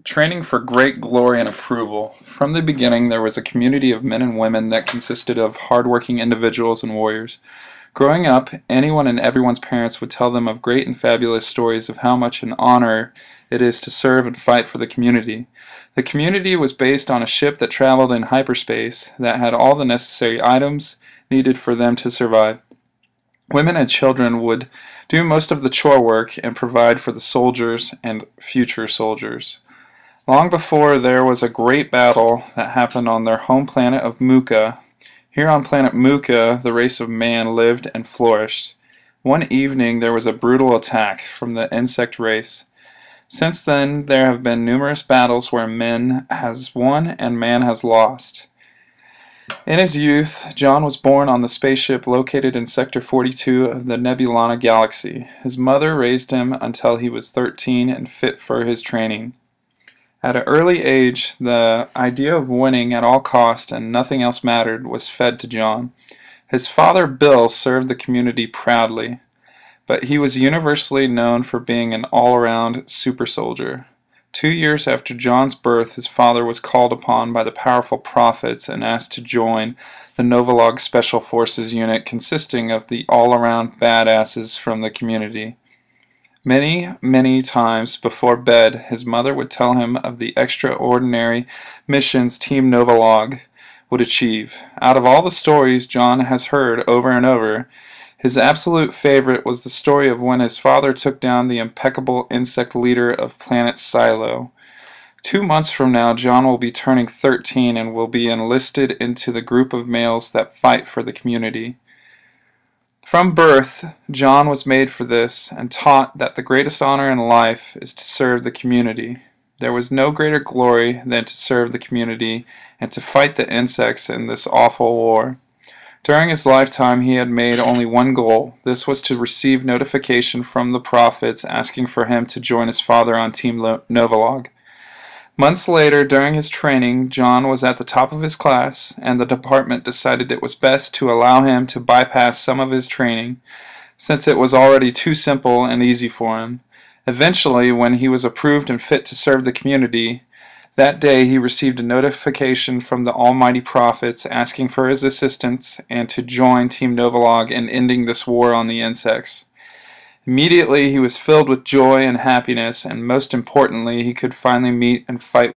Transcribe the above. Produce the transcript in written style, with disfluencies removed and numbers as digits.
Training for great glory and approval. From the beginning, there was a community of men and women that consisted of hardworking individuals and warriors. Growing up, anyone and everyone's parents would tell them of great and fabulous stories of how much an honor it is to serve and fight for the community. The community was based on a ship that traveled in hyperspace that had all the necessary items needed for them to survive. Women and children would do most of the chore work and provide for the soldiers and future soldiers. Long before there was a great battle that happened on their home planet of Muka. Here on planet Muka, the race of man lived and flourished. One evening there was a brutal attack from the insect race. Since then there have been numerous battles where man has won and man has lost. In his youth, John was born on the spaceship located in Sector 42 of the Nebulana Galaxy. His mother raised him until he was 13 and fit for his training. At an early age, the idea of winning at all cost and nothing else mattered was fed to John. His father, Bill, served the community proudly, but he was universally known for being an all-around super soldier. 2 years after John's birth, his father was called upon by the powerful prophets and asked to join the Novolog Special Forces unit consisting of the all-around badasses from the community. Many times before bed, his mother would tell him of the extraordinary missions Team Novolog would achieve. Out of all the stories John has heard over and over, his absolute favorite was the story of when his father took down the impeccable insect leader of planet Silo. 2 months from now, John will be turning 13 and will be enlisted into the group of males that fight for the community. From birth, John was made for this and taught that the greatest honor in life is to serve the community. There was no greater glory than to serve the community and to fight the insects in this awful war. During his lifetime, he had made only one goal. This was to receive notification from the prophets asking for him to join his father on Team Novolog. Months later, during his training, John was at the top of his class, and the department decided it was best to allow him to bypass some of his training, since it was already too simple and easy for him. Eventually, when he was approved and fit to serve the community, that day he received a notification from the almighty prophets asking for his assistance and to join Team Novolog in ending this war on the insects. Immediately he was filled with joy and happiness, and most importantly, he could finally meet and fight